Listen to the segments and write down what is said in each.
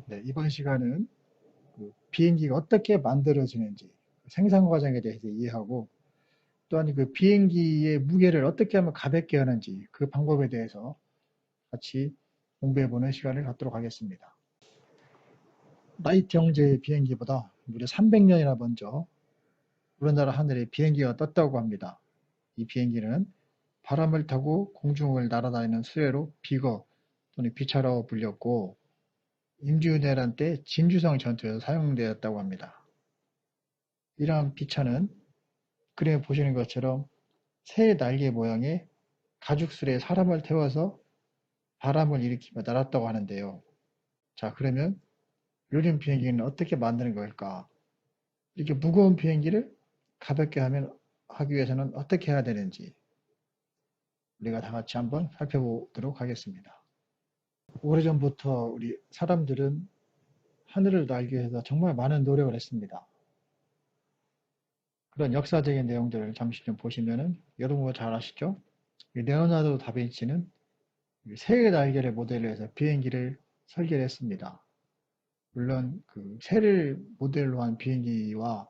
네, 이번 시간은 그 비행기가 어떻게 만들어지는지 생산 과정에 대해서 이해하고 또한 그 비행기의 무게를 어떻게 하면 가볍게 하는지 그 방법에 대해서 같이 공부해보는 시간을 갖도록 하겠습니다. 라이트 형제의 비행기보다 무려 300년이나 먼저 우리나라 하늘에 비행기가 떴다고 합니다. 이 비행기는 바람을 타고 공중을 날아다니는 수레로 비거 또는 비차라고 불렸고 임진왜란 때 진주성 전투에서 사용되었다고 합니다. 이러한 비차는 그림에 보시는 것처럼 새 날개 모양의 가죽술에 사람을 태워서 바람을 일으키며 날았다고 하는데요. 자, 그러면 요즘 비행기는 어떻게 만드는 걸까? 이렇게 무거운 비행기를 가볍게 하기 위해서는 어떻게 해야 되는지 우리가 다 같이 한번 살펴보도록 하겠습니다. 오래전부터 우리 사람들은 하늘을 날기 위해서 정말 많은 노력을 했습니다. 그런 역사적인 내용들을 잠시 좀 보시면은 여러분 잘 아시죠? 레오나르도 다빈치는 새의 날개를 모델로 해서 비행기를 설계를 했습니다. 물론 그 새를 모델로 한 비행기와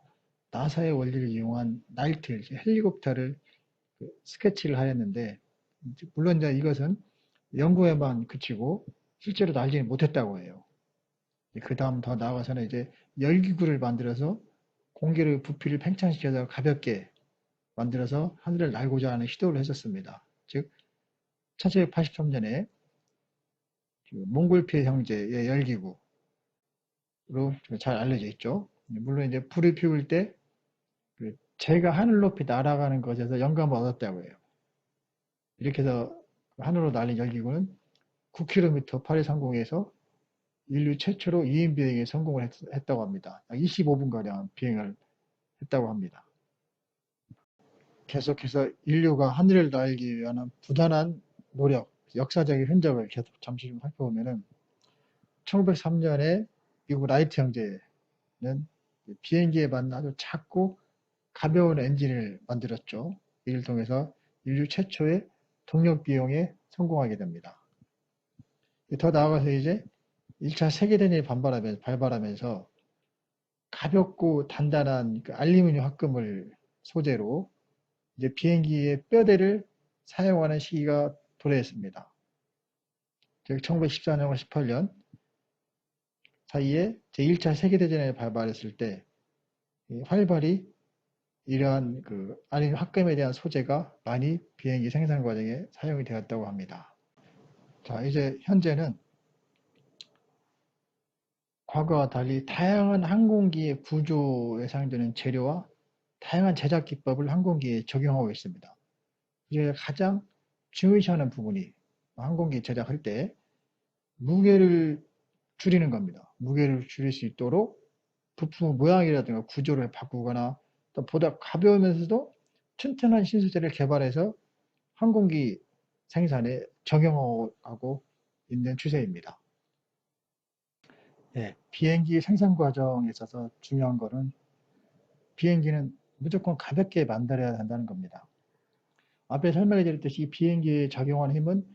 나사의 원리를 이용한 나이트, 헬리콥터를 스케치를 하였는데 물론 이제 이것은 연구에만 그치고 실제로 날지는 못했다고 해요. 그 다음 더 나아가서는 이제 열기구를 만들어서 공기를 부피를 팽창시켜서 가볍게 만들어서 하늘을 날고자 하는 시도를 했었습니다. 즉 1783년에 몽골피해 형제의 열기구로 잘 알려져 있죠. 물론 이제 불을 피울 때 재가 하늘 높이 날아가는 것에서 영감을 얻었다고 해요. 이렇게 해서 하늘로 날린 열기구는 9km 8.30에서 인류 최초로 2인 비행에 성공을 했다고 합니다. 25분가량 비행을 했다고 합니다. 계속해서 인류가 하늘을 날기 위한 부단한 노력, 역사적인 흔적을 계속 잠시 좀 살펴보면은 1903년에 미국 라이트 형제는 비행기에 맞는 아주 작고 가벼운 엔진을 만들었죠. 이를 통해서 인류 최초의 동력 비용에 성공하게 됩니다. 더 나아가서 이제 1차 세계대전이 발발하면서 가볍고 단단한 그 알루미늄 합금을 소재로 이제 비행기의 뼈대를 사용하는 시기가 도래했습니다. 즉 1914년과 18년 사이에 제1차 세계대전이 발발했을 때 활발히 이러한 그 알루미늄 합금에 대한 소재가 많이 비행기 생산 과정에 사용이 되었다고 합니다. 자, 이제 현재는 과거와 달리 다양한 항공기의 구조에 사용되는 재료와 다양한 제작 기법을 항공기에 적용하고 있습니다. 이제 가장 중요시하는 부분이 항공기 제작할 때 무게를 줄이는 겁니다. 무게를 줄일 수 있도록 부품 모양이라든가 구조를 바꾸거나 또 보다 가벼우면서도 튼튼한 신소재를 개발해서 항공기 생산에 적용하고 있는 추세입니다. 네, 비행기 생산 과정에 있어서 중요한 거는 비행기는 무조건 가볍게 만들어야 한다는 겁니다. 앞에 설명해 드렸듯이 비행기에 작용하는 힘은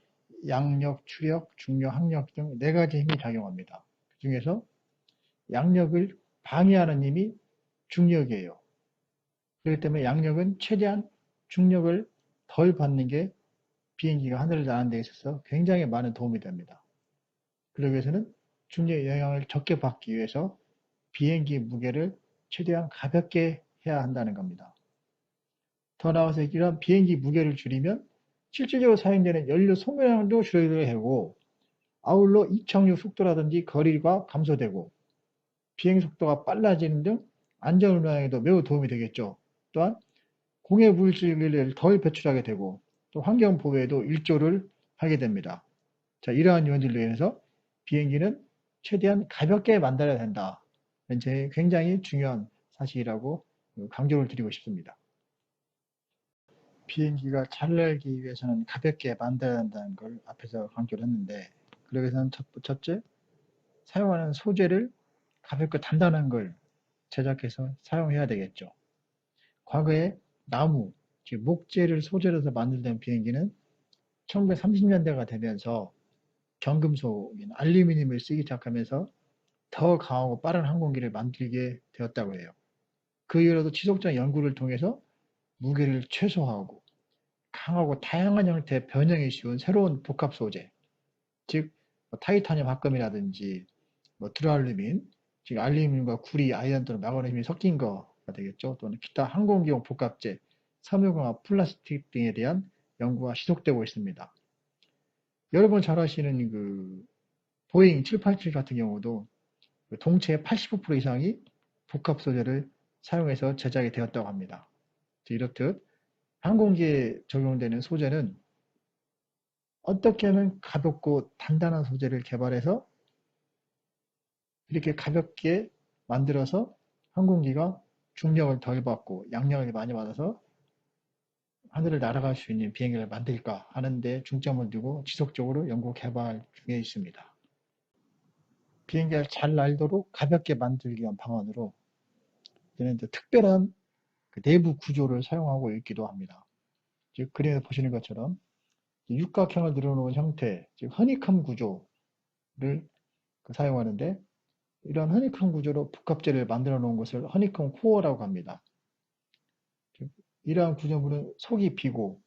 양력, 추력, 중력, 항력 등 4가지 힘이 작용합니다. 그 중에서 양력을 방해하는 힘이 중력이에요. 그렇기 때문에 양력은 최대한 중력을 덜 받는 게 비행기가 하늘을 나는 데 있어서 굉장히 많은 도움이 됩니다. 그러기 위해서는 중력의 영향을 적게 받기 위해서 비행기 무게를 최대한 가볍게 해야 한다는 겁니다. 더 나아가서 이런 비행기 무게를 줄이면 실질적으로 사용되는 연료 소모량도 줄어들게 되고 아울러 이착륙 속도라든지 거리가 감소되고 비행 속도가 빨라지는 등 안전 운항에도 매우 도움이 되겠죠. 또한 공해 물질을 덜 배출하게 되고 또 환경 보호에도 일조를 하게 됩니다. 자, 이러한 요인들로 인해서 비행기는 최대한 가볍게 만들어야 된다. 제 굉장히 중요한 사실이라고 강조를 드리고 싶습니다. 비행기가 잘 날기 위해서는 가볍게 만들어야 한다는 걸 앞에서 강조를 했는데 그러기 위해서는 첫째, 사용하는 소재를 가볍고 단단한 걸 제작해서 사용해야 되겠죠. 과거에 나무, 즉 목재를 소재로 해서 만들던 비행기는 1930년대가 되면서 경금속인 알루미늄을 쓰기 시작하면서 더 강하고 빠른 항공기를 만들게 되었다고 해요. 그 이후로도 지속적인 연구를 통해서 무게를 최소화하고 강하고 다양한 형태의 변형이 쉬운 새로운 복합 소재, 즉 타이타늄 합금이라든지 드루알루민, 즉 알루미늄과 구리, 아이언 또는 마그네슘이 섞인 거가 되겠죠. 또는 기타 항공기용 복합재, 섬유공학, 플라스틱 등에 대한 연구가 지속되고 있습니다. 여러분 잘 아시는 그 보잉 787 같은 경우도 동체의 85% 이상이 복합 소재를 사용해서 제작이 되었다고 합니다. 이렇듯 항공기에 적용되는 소재는 어떻게 하면 가볍고 단단한 소재를 개발해서 이렇게 가볍게 만들어서 항공기가 중력을 덜 받고 양력을 많이 받아서 하늘을 날아갈 수 있는 비행기를 만들까 하는 데 중점을 두고 지속적으로 연구 개발 중에 있습니다. 비행기를 잘 날도록 가볍게 만들기 위한 방안으로 저는 특별한 내부 구조를 사용하고 있기도 합니다. 즉 그림에 보시는 것처럼 육각형을 늘어놓은 형태, 즉 허니컴 구조를 사용하는데 이런 허니컴 구조로 복합재를 만들어 놓은 것을 허니컴 코어라고 합니다. 이러한 구조물은 속이 비고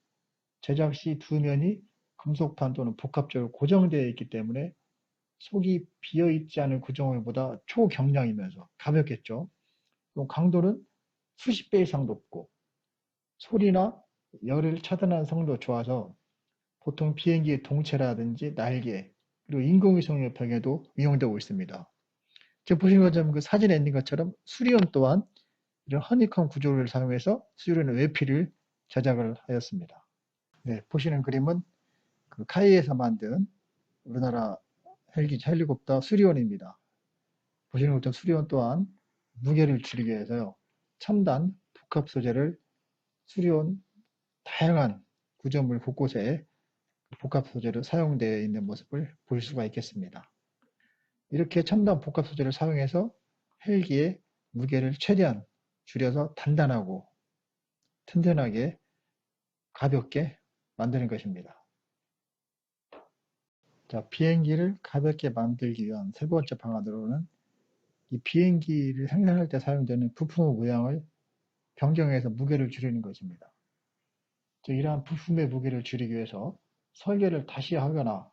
제작 시 두 면이 금속판 또는 복합재로 고정되어 있기 때문에 속이 비어 있지 않은 구조물보다 초경량이면서 가볍겠죠. 그럼 강도는 수십 배 이상 높고 소리나 열을 차단하는 성도 좋아서 보통 비행기의 동체라든지 날개 그리고 인공위성 옆에도 이용되고 있습니다. 지금 보시는 것처럼 그 사진에 있는 것처럼 수리온 또한 이런 허니컴 구조를 사용해서 수리온 외피를 제작을 하였습니다. 네, 보시는 그림은 그 카이에서 만든 우리나라 헬리콥터 수리온입니다. 보시는 것처럼 수리온 또한 무게를 줄이기 위해서요. 첨단 복합 소재를 수리온 다양한 구조물 곳곳에 복합 소재로 사용되어 있는 모습을 볼 수가 있겠습니다. 이렇게 첨단 복합 소재를 사용해서 헬기의 무게를 최대한 줄여서 단단하고 튼튼하게 가볍게 만드는 것입니다. 자, 비행기를 가볍게 만들기 위한 세 번째 방안으로는 이 비행기를 생산할 때 사용되는 부품의 모양을 변경해서 무게를 줄이는 것입니다. 즉, 이러한 부품의 무게를 줄이기 위해서 설계를 다시 하거나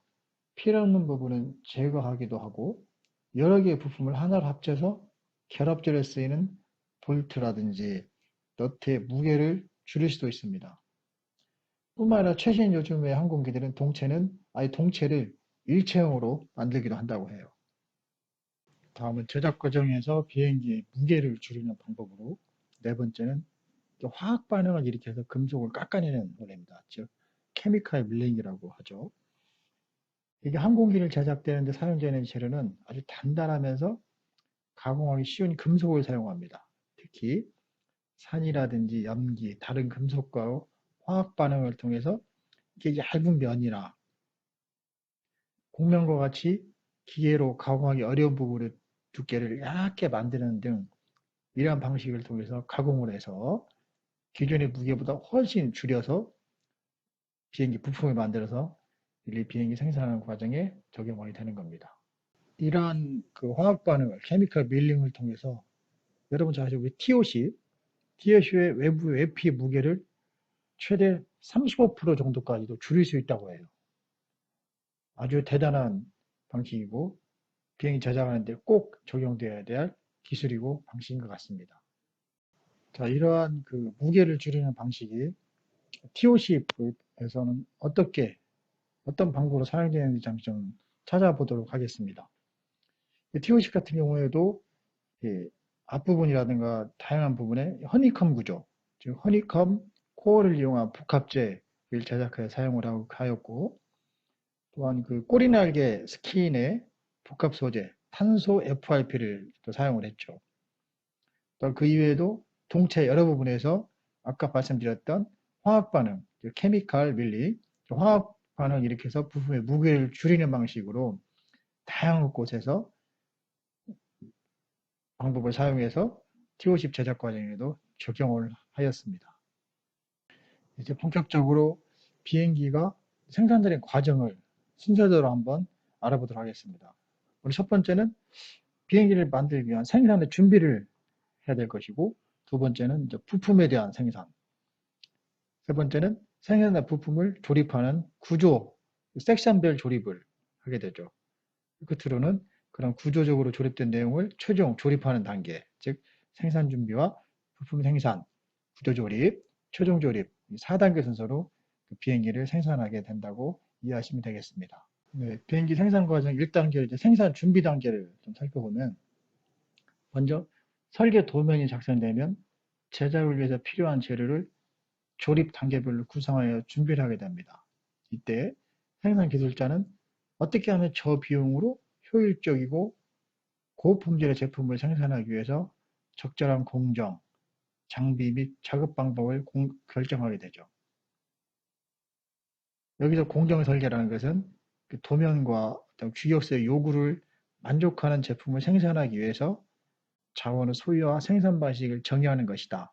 필요없는 부분은 제거하기도 하고 여러 개의 부품을 하나로 합쳐서 결합절에 쓰이는 볼트라든지 너트의 무게를 줄일 수도 있습니다. 뿐만 아니라 최신 요즘의 항공기들은 동체는 아예 동체를 일체형으로 만들기도 한다고 해요. 다음은 제작 과정에서 비행기의 무게를 줄이는 방법으로 네 번째는 화학 반응을 일으켜서 금속을 깎아내는 원리입니다. 즉 케미컬 밀링이라고 하죠. 이게 항공기를 제작되는데 사용되는 재료는 아주 단단하면서 가공하기 쉬운 금속을 사용합니다. 특히 산이라든지 염기, 다른 금속과 화학 반응을 통해서 이게 얇은 면이나 곡면과 같이 기계로 가공하기 어려운 부분의 두께를 얇게 만드는 등 이러한 방식을 통해서 가공을 해서 기존의 무게보다 훨씬 줄여서 비행기 부품을 만들어서 비행기 생산하는 과정에 적용이 되는 겁니다. 이러한 그 화학 반응을 케미컬 밀링을 통해서 여러분 잘 아시고 TOC의 외부 외피 무게를 최대 35% 정도까지도 줄일 수 있다고 해요. 아주 대단한 방식이고 비행기 제작하는데 꼭 적용되어야 될 기술이고 방식인 것 같습니다. 자, 이러한 그 무게를 줄이는 방식이 TOC에서는 어떤 방법으로 사용되는지 잠시 좀 찾아보도록 하겠습니다. TOC 같은 경우에도 앞부분이라든가 다양한 부분에 허니컴 구조, 즉 허니컴 코어를 이용한 복합재를 제작해 사용을 하였고, 또한 그 꼬리날개 스킨의 복합 소재 탄소 FRP를 또 사용을 했죠. 또 그 이외에도 동체 여러 부분에서 아까 말씀드렸던 화학 반응, 케미컬 밀링, 화학 반응을 일으켜서 부품의 무게를 줄이는 방식으로 다양한 곳에서 방법을 사용해서 TO10 제작 과정에도 적용을 하였습니다. 이제 본격적으로 비행기가 생산되는 과정을 순서대로 한번 알아보도록 하겠습니다. 우리 첫 번째는 비행기를 만들기 위한 생산의 준비를 해야 될 것이고, 두 번째는 이제 부품에 대한 생산, 세 번째는 생산된 부품을 조립하는 구조, 섹션별 조립을 하게 되죠. 끝으로는 그런 구조적으로 조립된 내용을 최종 조립하는 단계, 즉 생산 준비와 부품 생산, 구조 조립, 최종 조립, 이 4단계 순서로 그 비행기를 생산하게 된다고 이해하시면 되겠습니다. 네, 비행기 생산 과정 1단계 이제 생산 준비 단계를 좀 살펴보면, 먼저 설계 도면이 작성되면 제작을 위해서 필요한 재료를 조립 단계별로 구성하여 준비를 하게 됩니다. 이때 생산 기술자는 어떻게 하면 저비용으로 효율적이고 고품질의 제품을 생산하기 위해서 적절한 공정, 장비 및 작업 방법을 결정하게 되죠. 여기서 공정 설계라는 것은 그 도면과 어떤 규격서의 요구를 만족하는 제품을 생산하기 위해서 자원의 소유와 생산 방식을 정의하는 것이다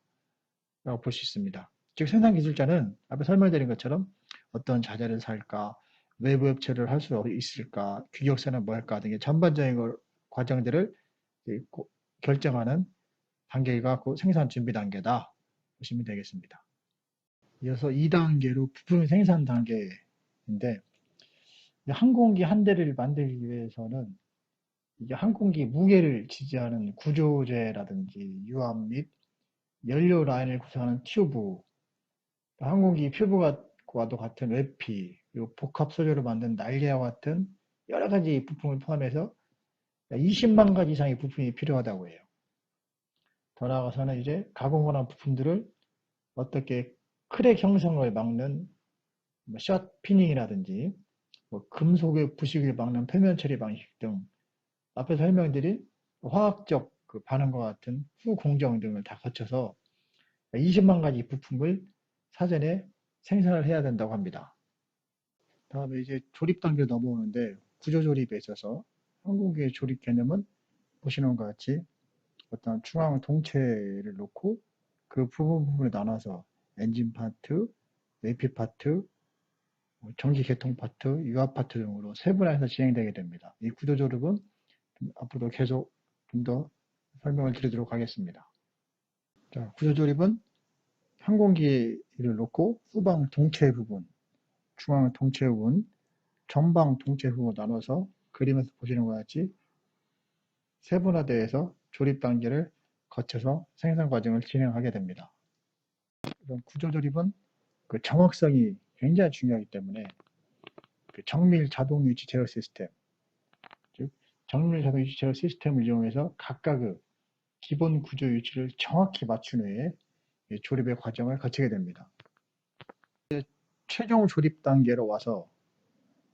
라고 볼 수 있습니다. 즉 생산 기술자는 앞에 설명드린 것처럼 어떤 자재를 살까, 외부 업체를 할 수 있을까, 규격서는 뭘까 등의 전반적인 과정들을 결정하는 단계가 그 생산 준비 단계다 보시면 되겠습니다. 이어서 2단계로 부품 생산 단계인데, 항공기 한 대를 만들기 위해서는 이게 항공기 무게를 지지하는 구조재라든지 유압 및 연료 라인을 구성하는 튜브, 항공기 튜브와도 같은 외피, 그리고 복합 소재로 만든 날개와 같은 여러 가지 부품을 포함해서 20만 가지 이상의 부품이 필요하다고 해요. 더 나아가서는 이제 가공을 한 부품들을 어떻게 크랙 형성을 막는 샷 피닝이라든지 금속의 부식을 막는 표면 처리 방식 등 앞에 설명드린 화학적 그 반응과 같은 후공정 등을 다 거쳐서 20만 가지 부품을 사전에 생산을 해야 된다고 합니다. 다음에 이제 조립 단계로 넘어오는데, 구조 조립에 있어서 항공기의 조립 개념은 보시는 것과 같이 어떤 중앙 동체를 놓고 그 부분을 나눠서 엔진 파트, 외피 파트, 전기 계통 파트, 유압 파트 등으로 세분화해서 진행되게 됩니다. 이 구조 조립은 앞으로 계속 좀 더 설명을 드리도록 하겠습니다. 자, 구조 조립은 항공기를 놓고 후방 동체 부분, 중앙 동체 부분, 전방 동체 부분으로 나눠서 그림에서 보시는 것 같이 세분화되어서 조립 단계를 거쳐서 생산 과정을 진행하게 됩니다. 이런 구조 조립은 그 정확성이 굉장히 중요하기 때문에 그 정밀 자동 위치 제어 시스템, 즉 정밀 자동 위치 제어 시스템을 이용해서 각각의 기본 구조 위치를 정확히 맞춘 후에 조립의 과정을 거치게 됩니다. 최종 조립 단계로 와서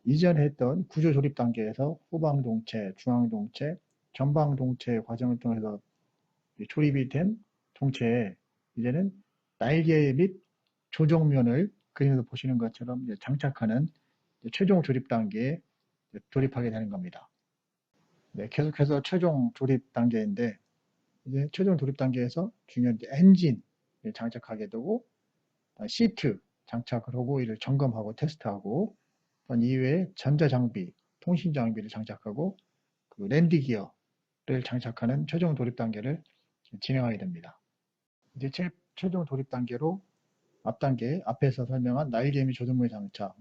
이전에 했던 구조 조립 단계에서 후방 동체, 중앙 동체, 전방 동체 과정을 통해서 조립이 된 동체에 이제는 날개 및 조종면을 그림에서 보시는 것처럼 장착하는 최종 조립 단계에 조립하게 되는 겁니다. 네, 계속해서 최종 조립 단계인데, 이제 최종 조립 단계에서 중요한 엔진을 장착하게 되고, 시트 장착을 하고 이를 점검하고 테스트하고, 이외에 전자장비, 통신장비를 장착하고 그 랜드 기어를 장착하는 최종 조립 단계를 진행하게 됩니다. 이제 최종 조립 단계로 앞 단계 앞에서 설명한 날개 및 조종물 장착,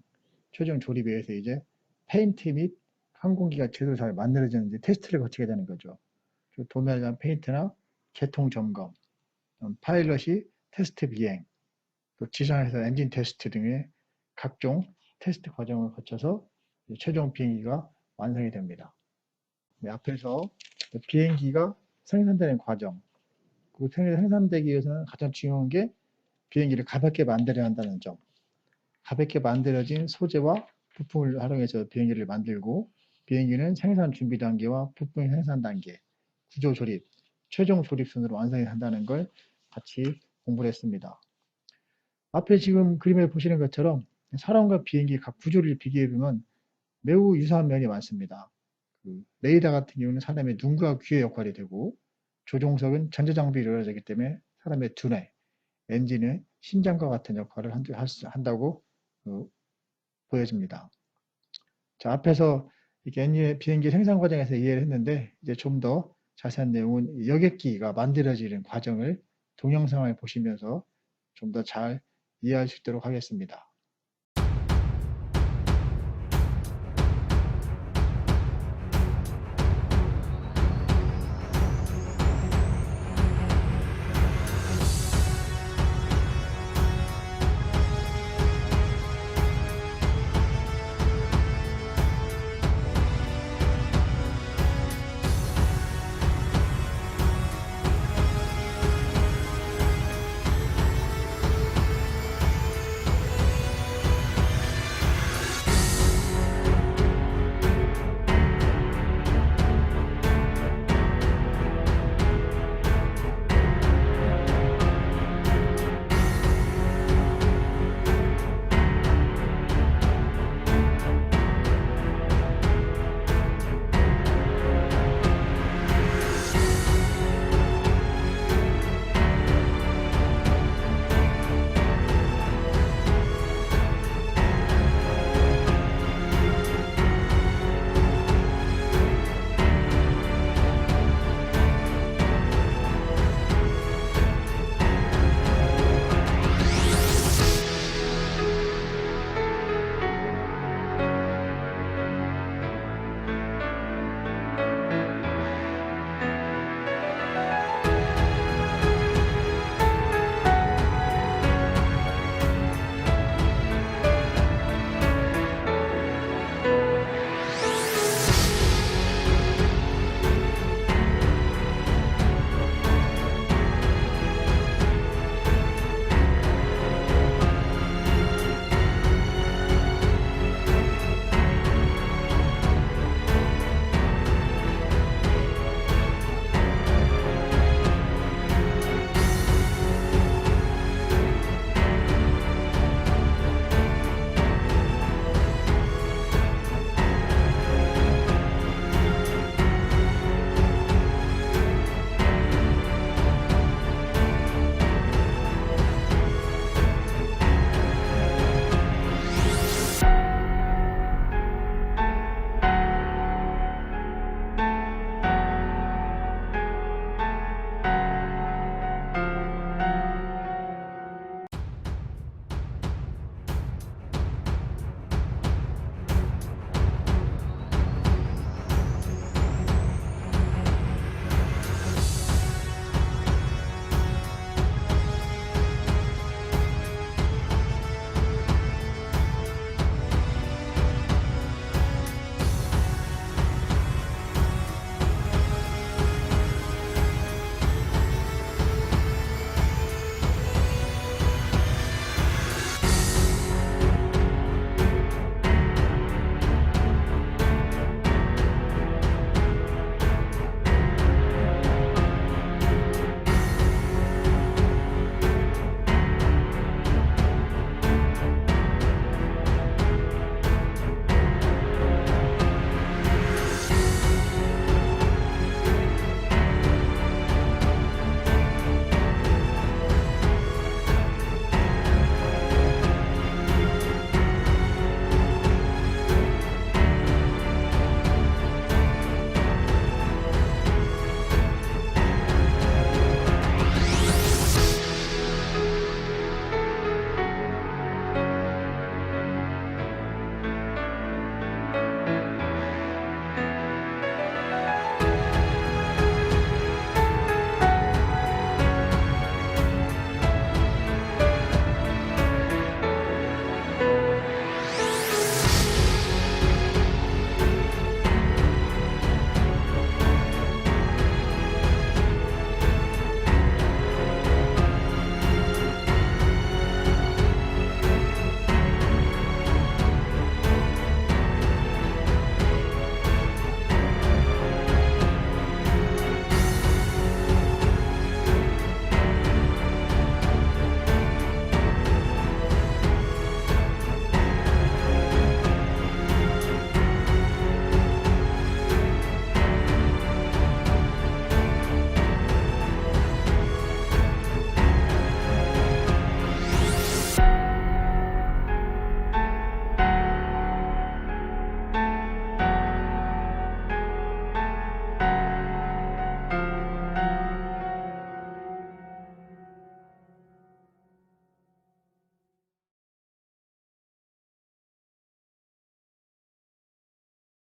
최종 조립에 의해서 이제 페인트 및 항공기가 제대로 잘 만들어지는지 테스트를 거치게 되는 거죠. 도면에 대한 페인트나 개통 점검, 파일럿이 테스트 비행, 또 지상에서 엔진 테스트 등의 각종 테스트 과정을 거쳐서 최종 비행기가 완성이 됩니다. 네, 앞에서 비행기가 생산되는 과정, 그 생산되기 위해서는 가장 중요한 게 비행기를 가볍게 만들어야 한다는 점. 가볍게 만들어진 소재와 부품을 활용해서 비행기를 만들고, 비행기는 생산 준비 단계와 부품 생산 단계, 구조 조립, 최종 조립 순으로 완성이 한다는 걸 같이 공부를 했습니다. 앞에 지금 그림에 보시는 것처럼 사람과 비행기 각 구조를 비교해보면 매우 유사한 면이 많습니다. 레이더 같은 경우는 사람의 눈과 귀의 역할이 되고, 조종석은 전자장비로 이루어지기 때문에 사람의 두뇌, 엔진은 심장과 같은 역할을 한다고 보여집니다. 자, 앞에서 이렇게 비행기 생산 과정에서 이해를 했는데 이제 좀 더 자세한 내용은 여객기가 만들어지는 과정을 동영상을 보시면서 좀 더 잘 이해할 수 있도록 하겠습니다.